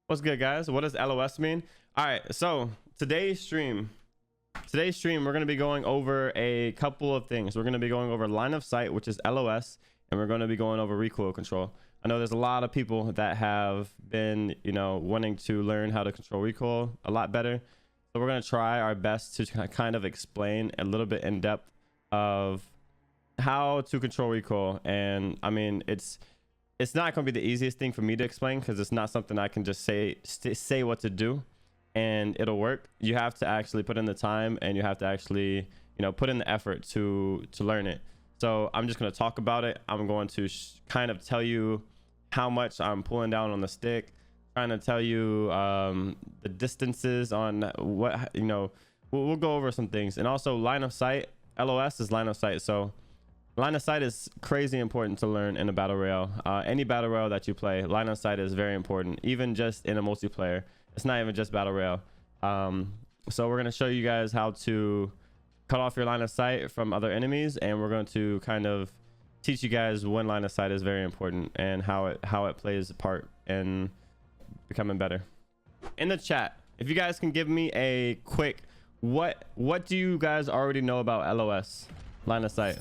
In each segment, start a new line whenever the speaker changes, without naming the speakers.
What's good, guys? What does LOS mean? All right, so today's stream we're going to be going over a couple of things. We're going to be going over line of sight, which is LOS, and we're going to be going over recoil control. I know there's a lot of people that have been, wanting to learn how to control recoil a lot better. So we're going to try our best to kind of explain a little bit in depth of how to control recoil. And I mean, it's not going to be the easiest thing for me to explain, because it's not something I can just say what to do and it'll work. You have to actually put in the time, and you have to actually, put in the effort to learn it. So I'm just going to talk about it. I'm going to kind of tell you how much I'm pulling down on the stick, trying to tell you the distances on what, we'll go over some things. And also line of sight. LOS is line of sight. So line of sight is crazy important to learn in a battle royale. Any battle royale that you play, line of sight is very important, even just in a multiplayer. It's not even just battle royale. So we're going to show you guys how to cut off your line of sight from other enemies, and we're going to kind of teach you guys when line of sight is very important and how it plays a part in becoming better. In the chat, if you guys can give me a quick what do you guys already know about LOS, line of sight?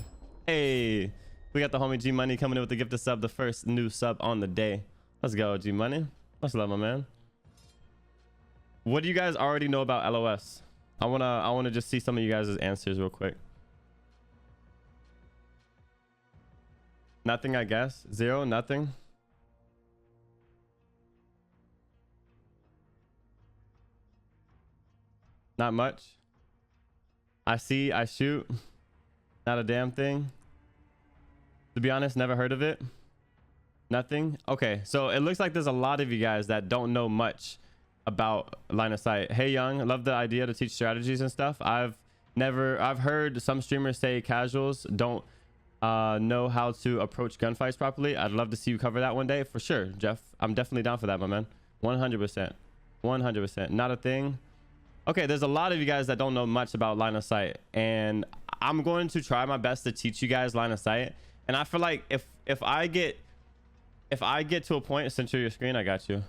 Hey, we got the homie G Money coming in with the gift of sub, the first new sub on the day. Let's go, G Money. Let's love my man. What do you guys already know about LOS? I wanna just see some of you guys' answers real quick. Nothing, I guess. Zero, nothing. Not much. I see, I shoot. Not a damn thing. To be honest, never heard of it. Nothing. Okay, so it looks like there's a lot of you guys that don't know much about line of sight. Hey Young, I love the idea to teach strategies and stuff. I've heard some streamers say casuals don't know how to approach gunfights properly. I'd love to see you cover that one day for sure, Jeff. I'm definitely down for that, my man. 100%. Not a thing. Okay, there's a lot of you guys that don't know much about line of sight, and I'm going to try my best to teach you guys line of sight. And I feel like if I get to a point, center your screen, I got you.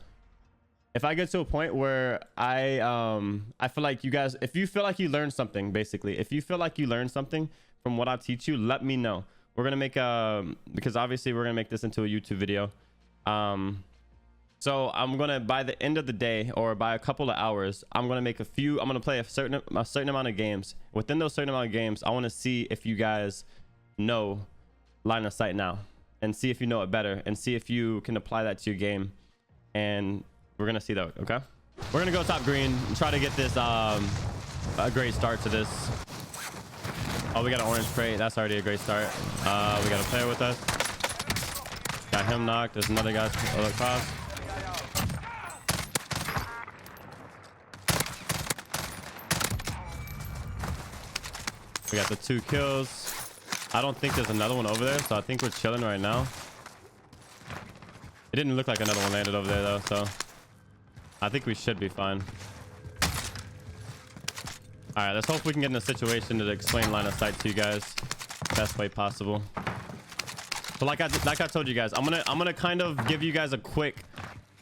If I get to a point where I feel like you guys, if you feel like you learned something, basically, if you feel like you learned something from what I teach you, let me know. We're gonna make because obviously we're gonna make this into a YouTube video. So I'm gonna, by the end of the day or by a couple of hours, I'm gonna play a certain amount of games. Within those certain amount of games, I want to see if you guys know line of sight now, and see if you know it better, and see if you can apply that to your game. And we're gonna see that. Okay, we're gonna go top green and try to get this a great start to this. Oh, we got an orange crate. That's already a great start. We got a player with us. Got him knocked. There's another guy across. We got the 2 kills. I don't think there's another one over there, so I think we're chilling right now. It didn't look like another one landed over there though, so I think we should be fine. All right, let's hope we can get in a situation to explain line of sight to you guys best way possible. But like I told you guys, I'm gonna kind of give you guys a quick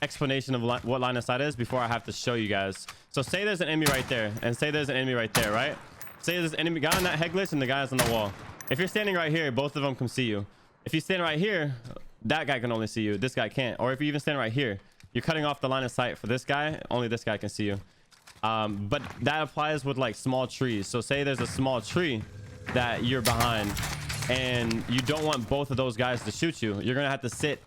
explanation of what line of sight is before I have to show you guys. So say there's an enemy right there, and say there's an enemy right there, right? Say there's an enemy guy on that head glitch and the guy's on the wall. If you're standing right here, both of them can see you. If you stand right here, that guy can only see you, this guy can't. Or if you even stand right here, you're cutting off the line of sight for this guy, only this guy can see you. But that applies with like small trees. So say there's a small tree that you're behind, and you don't want both of those guys to shoot you. You're gonna have to sit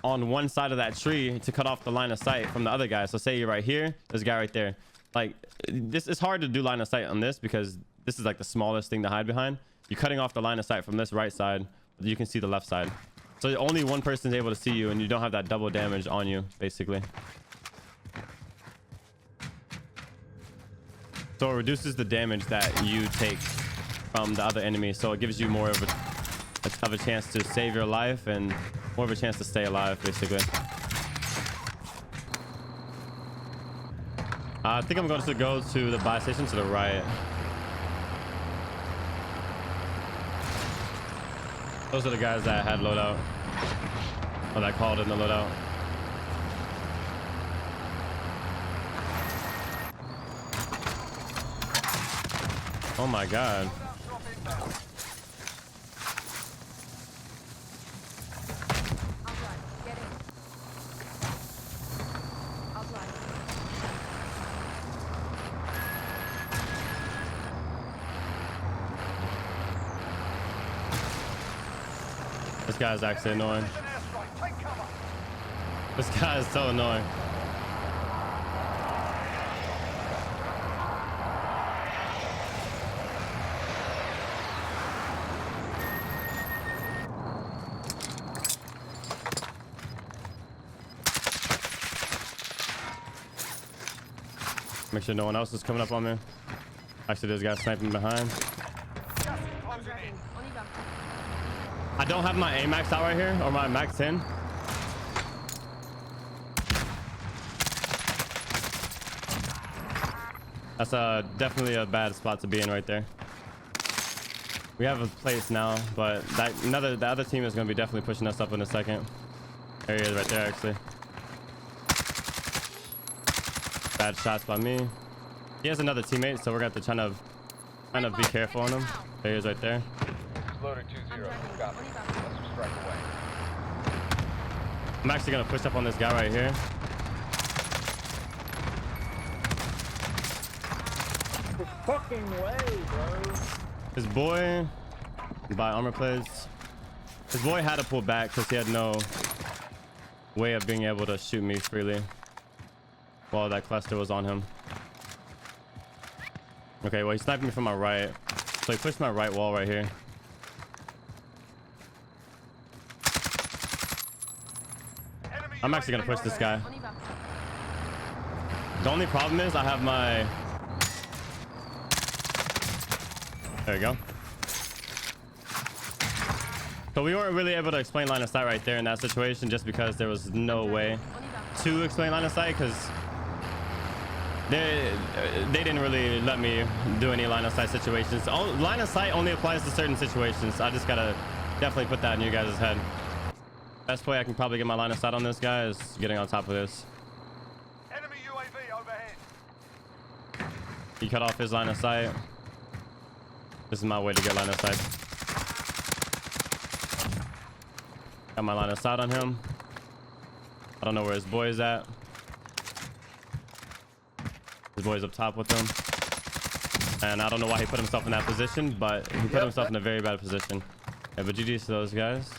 on one side of that tree to cut off the line of sight from the other guy. So say you're right here, there's a guy right there. Like, this is hard to do line of sight on this because this is like the smallest thing to hide behind. You're cutting off the line of sight from this right side, but you can see the left side. So only one person is able to see you, and you don't have that double damage on you, basically. So it reduces the damage that you take from the other enemy. So it gives you more of a chance to save your life and more of a chance to stay alive, basically. I think I'm going to go to the buy station to the right. Those are the guys that had loadout. Or that called in the loadout. Oh my god. This guy's actually annoying. This guy is so annoying. Make sure no one else is coming up on me. Actually, there's a guy sniping behind. I don't have my A max out right here, or my max 10. That's definitely a bad spot to be in right there. We have a place now, but the other team is going to be definitely pushing us up in a second. There he is right there, actually. Bad shots by me. He has another teammate, so we're going to have to kind of be careful on him. There he is right there.
Loader 2-0. Copy. Strike away.
I'm actually going to push up on this guy right here.
The fucking way, bro.
His boy, by armor plates. His boy had to pull back because he had no way of being able to shoot me freely while that cluster was on him. Okay, well, he sniped me from my right, so he pushed my right wall right here. I'm actually gonna push this guy. The only problem is I have my... There we go. So we weren't really able to explain line of sight right there in that situation, just because there was no way to explain line of sight, because they didn't really let me do any line of sight situations. Line of sight only applies to certain situations. I just gotta definitely put that in you guys' head. Best way I can probably get my line of sight on this guy is getting on top of this.
Enemy UAV overhead.
He cut off his line of sight. This is my way to get line of sight. Got my line of sight on him. I don't know where his boy is at. His boy's up top with him. And I don't know why he put himself in that position, but he put himself in a very bad position. Yeah, but GG's to those guys.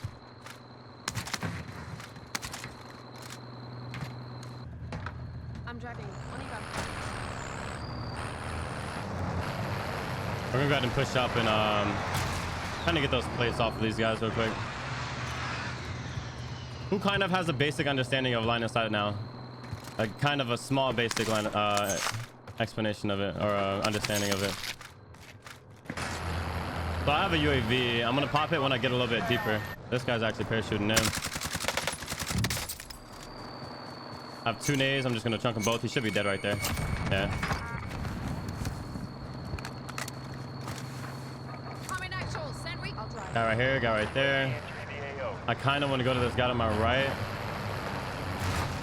I'm driving.
We're gonna go ahead and push up and kind of get those plates off of these guys real quick. Who kind of has a basic understanding of line of sight now? Like kind of a small basic line explanation of it, or understanding of it. So I have a UAV. I'm gonna pop it when I get a little bit deeper. This guy's actually parachuting in. I have 2 nades. I'm just gonna chunk them both. He should be dead right there. Yeah. Guy right here, guy right there. I kind of want to go to this guy to my right.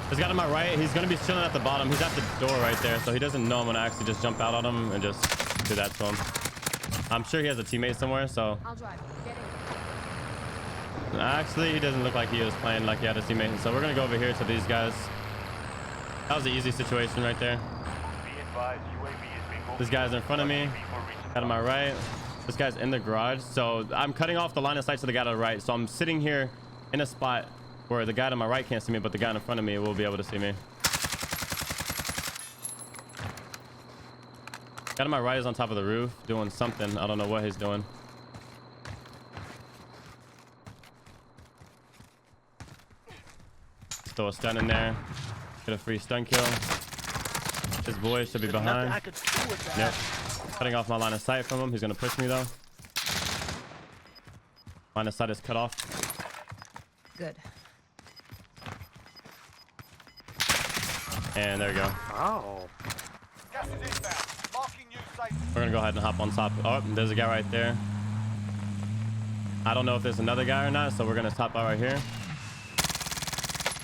This guy to my right, he's going to be chilling at the bottom. He's at the door right there, so he doesn't know I'm going to actually just jump out on him and just do that to him. I'm sure he has a teammate somewhere, so...
I'll drive. Get in.
Actually, he doesn't look like he was playing like he had a teammate. So we're going to go over here to these guys. That was an easy situation right there. This guy's in front of me. Guy to my right. This guy's in the garage, so I'm cutting off the line of sight to the guy to the right. So I'm sitting here in a spot where the guy to my right can't see me, but the guy in front of me will be able to see me. Guy to my right is on top of the roof doing something. I don't know what he's doing. Throw a stun in there. Get a free stun kill. His boy should be behind. Yep. Cutting off my line of sight from him. He's gonna push me though. Line of sight is cut off.
Good.
And there we go.
Oh.
We're gonna go ahead and hop on top. Oh, there's a guy right there. I don't know if there's another guy or not, so we're gonna top out right here.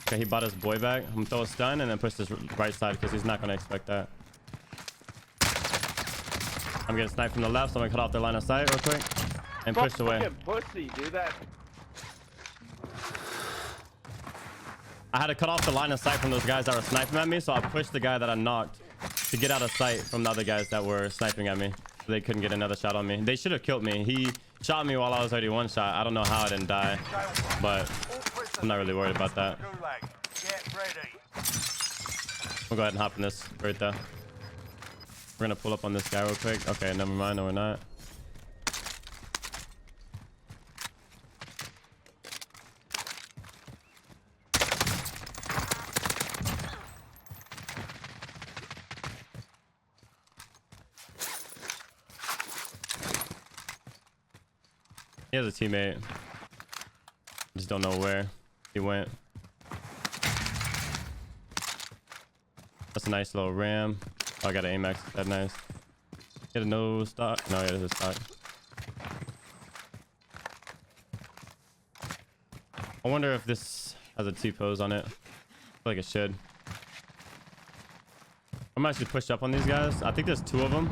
Okay, he bought his boy back. I'm gonna throw a stun and then push this right side because he's not gonna expect that. I'm getting sniped from the left, so I'm gonna cut off their line of sight real quick and push away.
Fucking pussy, do that.
I had to cut off the line of sight from those guys that were sniping at me, so I pushed the guy that I knocked to get out of sight from the other guys that were sniping at me, so they couldn't get another shot on me. They should have killed me. He shot me while I was already one shot. I don't know how I didn't die, but I'm not really worried about that. We'll go ahead and hop in this right there. We're gonna pull up on this guy real quick. Okay, never mind. No, we're not. He has a teammate. Just don't know where he went. That's a nice little ram. Oh, I got an AMAX. That's nice. Get a no stock. No, yeah, there's a stock. I wonder if this has a T-pose on it. I feel like it should. I'm gonna actually push up on these guys. I think there's two of them.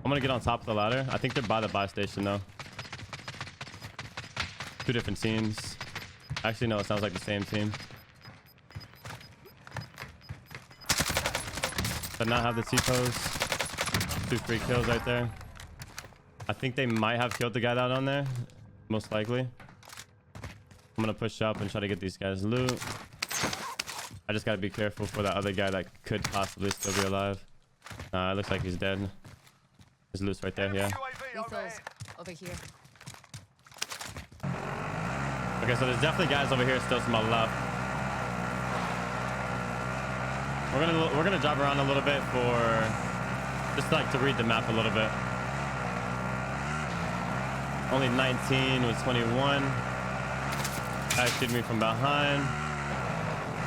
I'm gonna get on top of the ladder. I think they're by the buy station though. Two different teams. Actually, no, it sounds like the same team. But not have the T-pose. 2 free kills right there. I think they might have killed the guy out on there. Most likely. I'm gonna push up and try to get these guys loot. I just gotta be careful for that other guy that could possibly still be alive. It looks like he's dead. His loot's right there, yeah.
Lethals over here.
Okay, so there's definitely guys over here still to my left. We're gonna drive around a little bit for just like to read the map a little bit. Only 19 was 21. Guy shooting me from behind.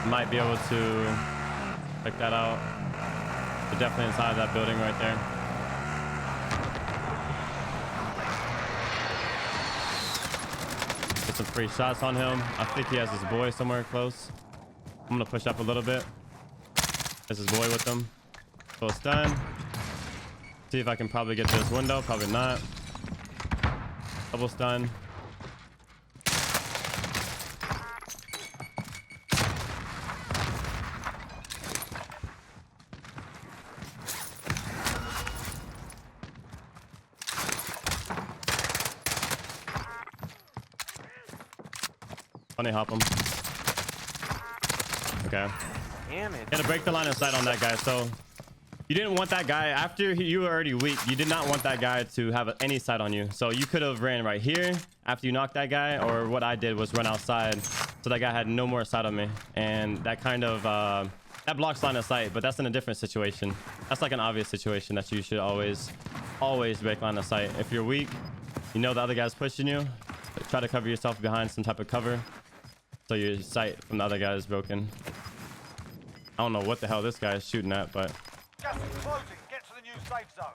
Might be able to check that out. But definitely inside that building right there. Get some free shots on him. I think he has his boy somewhere close. I'm gonna push up a little bit. There's his boy with him. Full stun. See if I can probably get to this window. Probably not. Double stun. Funny hop him. Okay.
Damn it.
Gotta break the line of sight on that guy. So you didn't want that guy after you were already weak. You did not want that guy to have any sight on you. So you could have ran right here after you knocked that guy, or what I did was run outside so that guy had no more sight on me. And that kind of that blocks line of sight, but that's in a different situation. That's like an obvious situation that you should always break line of sight. If you're weak, you know the other guy's pushing you, try to cover yourself behind some type of cover so your sight from the other guy is broken. I don't know what the hell this guy is shooting at, but
Gas is closing. Get to the new safe zone.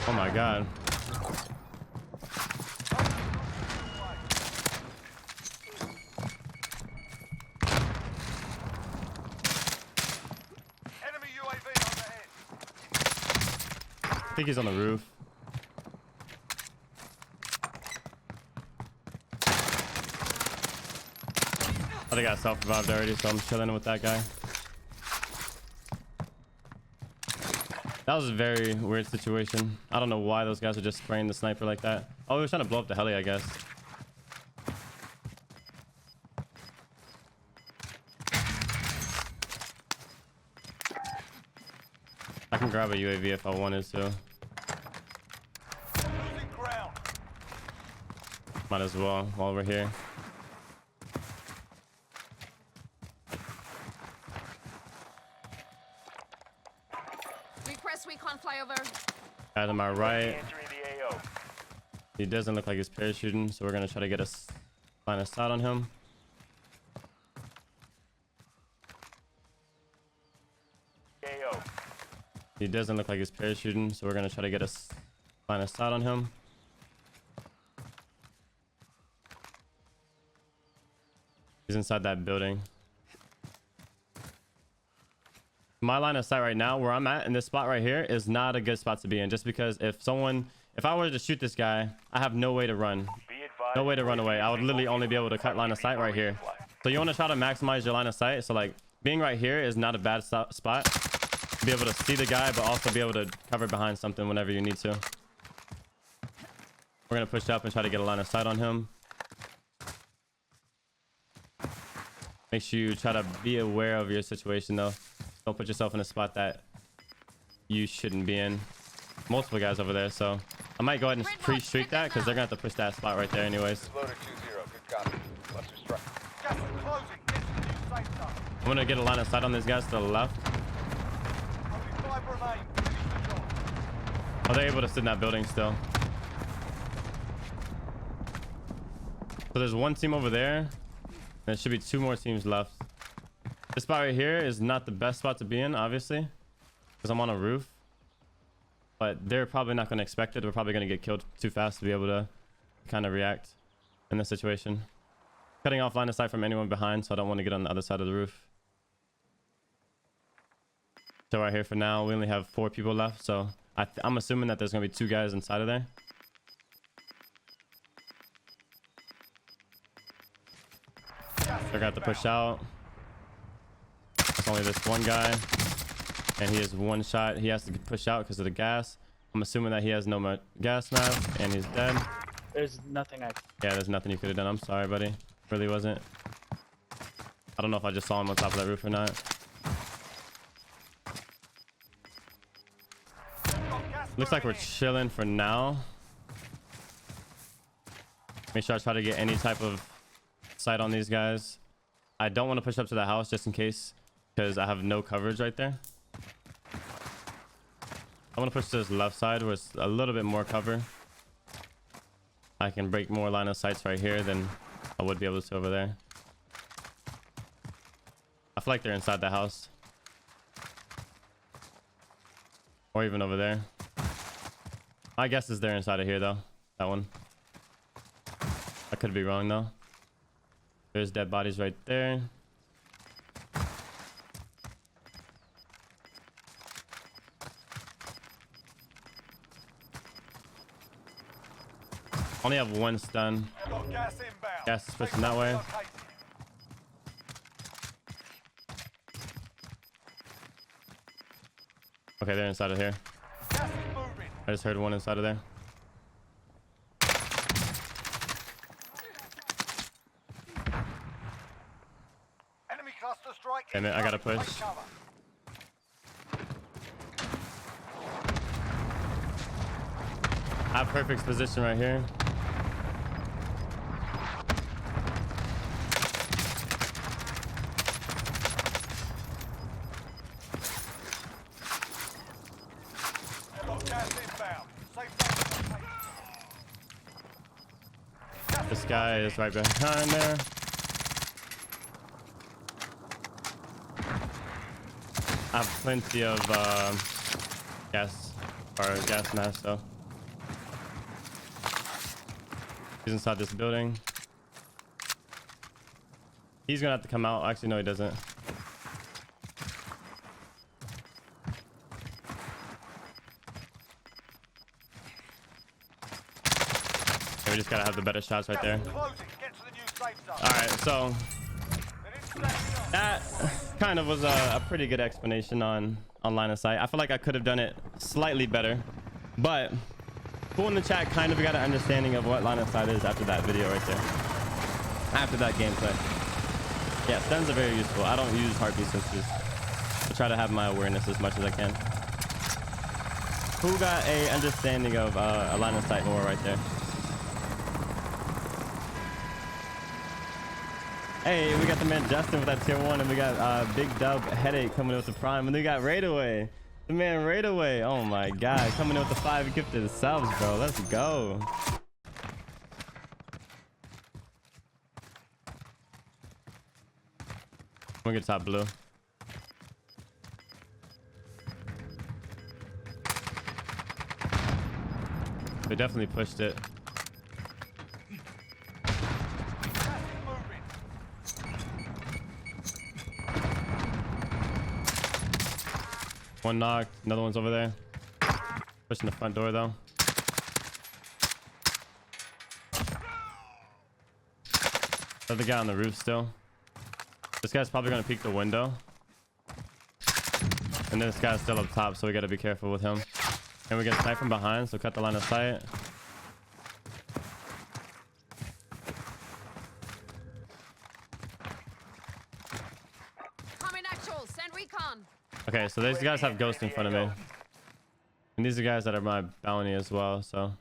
oh my god.
Enemy UAV overhead.
I think he's on the roof. I think I self-revived already, so I'm chilling with that guy. That was a very weird situation. I don't know why those guys are just spraying the sniper like that. Oh, he was trying to blow up the heli, I guess. I can grab a UAV if I wanted to.
Losing ground.
Might as well while we're here.
Request recon flyover.
Guy to my right.
Entering the AO.
He doesn't look like he's parachuting, so we're gonna try to get a line of sight on him.
AO.
He doesn't look like he's parachuting, so we're gonna try to get a line of sight on him. He's inside that building. My line of sight right now, where I'm at in this spot right here, is not a good spot to be in. Just because if I were to shoot this guy, I have no way to run. No way to run away. I would literally only be able to cut line of sight right here. So you want to try to maximize your line of sight. So like being right here is not a bad spot. Be able to see the guy, but also be able to cover behind something whenever you need to. We're going to push up and try to get a line of sight on him. Make sure you try to be aware of your situation though. Don't put yourself in a spot that you shouldn't be in. Multiple guys over there, so I might go ahead and pre-streak that because they're gonna have to push that spot right there anyways.
Loader 2-0. Good copy. Cluster strike.
Gas is closing. Get to the new safe zone.
I'm gonna get a line of sight on these guys to the left.
Only 5 remain. Finish the job.
Oh, they're able to sit in that building still. So there's one team over there. There should be 2 more teams left. This spot right here is not the best spot to be in, obviously, because I'm on a roof. But they're probably not going to expect it. We're probably going to get killed too fast to be able to kind of react in this situation. Cutting off line of sight from anyone behind, so I don't want to get on the other side of the roof. So right here for now, we only have 4 people left. So I'm assuming that there's going to be 2 guys inside of there. They're going to have to push out. It's only this one guy. And he has 1 shot. He has to push out because of the gas. I'm assuming that he has no gas mask and he's dead.
There's nothing I...
Yeah, there's nothing you could have done. I'm sorry, buddy. Really wasn't. I don't know if I just saw him on top of that roof or not. Looks like we're chilling for now. Make sure I try to get any type of sight on these guys. I don't want to push up to the house just in case, because I have no coverage right there. I want to push to this left side where it's a little bit more cover. I can break more line of sights right here than I would be able to over there. I feel like they're inside the house. Or even over there. My guess is they're inside of here though. That one. I could be wrong though. There's dead bodies right there. Only have 1 stun.
Gas inbound.
Gas is pushing that way. Okay, they're inside of here.
Gas is moving.
I just heard one inside of there.
Enemy cluster strike.
Damn it, I gotta push.
Take cover.
I have perfect position right here.
Gas inbound. Safe zone.
This guy is right behind there. I have plenty of gas mask though. He's inside this building. He's gonna have to come out. Actually, no, he doesn't. Okay, we just gotta have the better shots right there.
Closing. Get to the new safe zone.
All right, so
They're in
that kind of was a pretty good explanation on line of sight. I feel like I could have done it slightly better, but people in the chat kind of got an understanding of what line of sight is after that video right there. After that gameplay. Yeah, stuns are very useful. I don't use heartbeat sensors. I try to have my awareness as much as I can. Who got a understanding of a line of sight more right there? Hey, we got the man Justin with that tier 1, and we got Big Dub Headache coming in with the prime, and then we got Raid Away. The man Raid Away. Oh my god, coming in with the 5 gifted subs, bro. Let's go. I'm gonna get top blue. They definitely pushed it. One knocked. Another one's over there. Pushing the front door though. Another guy on the roof still. This guy's probably gonna peek the window. And this guy's still up top, so we gotta be careful with him. And we get sniped from behind, so cut the line of sight.
Coming actual. Send recon.
Okay, so these guys have ghosts in front of me. And these are guys that are my bounty as well, so.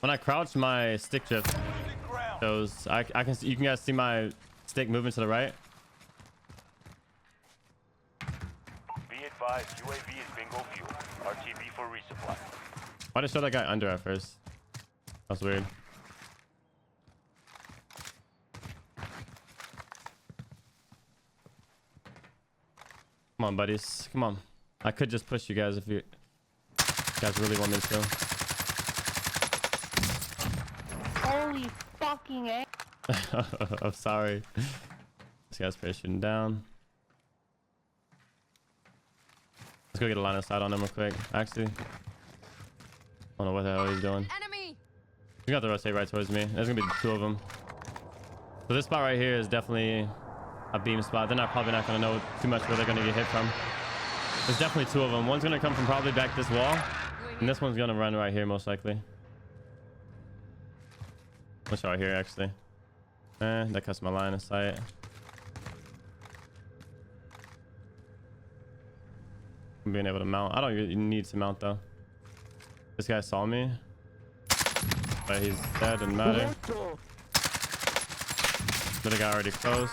When I crouch, my stick drift shows. I can see, you can guys see my stick moving to the right.
Be advised, UAV is bingo fuel. RTB for resupply.
Why did I show that guy under at first? That's weird. Come on, buddies. Come on. I could just push you guys if you guys really want me to.
Holy fucking A.
I'm sorry. This guy's pushing down. Let's go get a line of sight on him real quick. Actually, I don't know what the hell he's doing.
Enemy.
He's got to rotate right towards me. There's gonna be two of them. So this spot right here is definitely a beam spot. They're probably not gonna know too much where they're gonna get hit from. There's definitely two of them. One's gonna come from probably back this wall, and this one's gonna run right here most likely. Let's right here actually. That cuts my line of sight. I'm being able to mount. I don't really need to mount though. This guy saw me, but he's dead. Didn't matter. Another guy already close.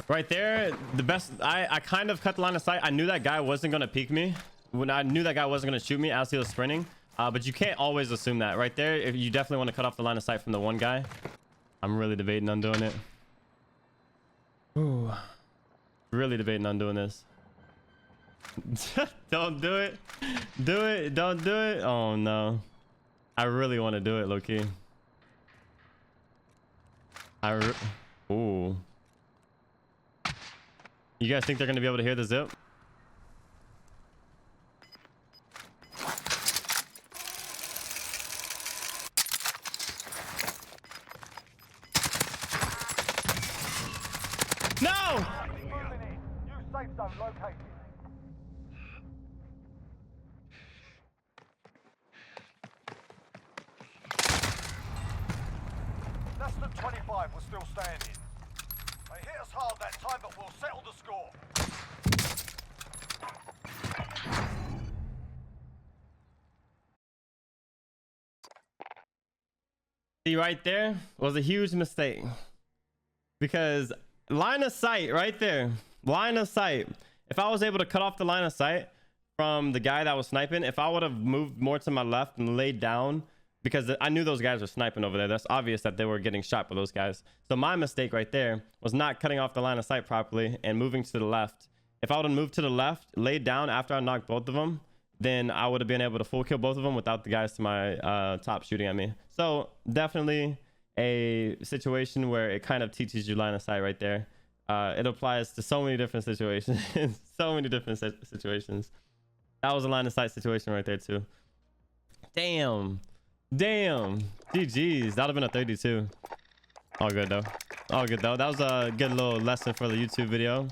Right there, the best. I kind of cut the line of sight. I knew that guy wasn't gonna peek me. When I knew that guy wasn't gonna shoot me as he was sprinting. But you can't always assume that. Right there, if you definitely want to cut off the line of sight from the one guy. I'm really debating on doing it. Ooh, really debating on doing this. Don't do it. Do it. Don't do it. Oh no. I really want to do it, low-key. Ooh. You guys think they're gonna be able to hear the zip? No!
Moving in. New safe zone located. Less than 25 was still standing. They hit us hard that time, but we'll settle the score.
See, right there was a huge mistake. Because line of sight right there. Line of sight. If I was able to cut off the line of sight from the guy that was sniping, if I would have moved more to my left and laid down, because I knew those guys were sniping over there. That's obvious that they were getting shot by those guys. So my mistake right there was not cutting off the line of sight properly and moving to the left. If I would have moved to the left, laid down after I knocked both of them, then I would have been able to full kill both of them without the guys to my top shooting at me. So definitely a situation where it kind of teaches you line of sight right there. It applies to so many different situations. So many different situations. That was a line of sight situation right there too. Damn. GG's. That would have been a 32. All good though. All good though. That was a good little lesson for the YouTube video.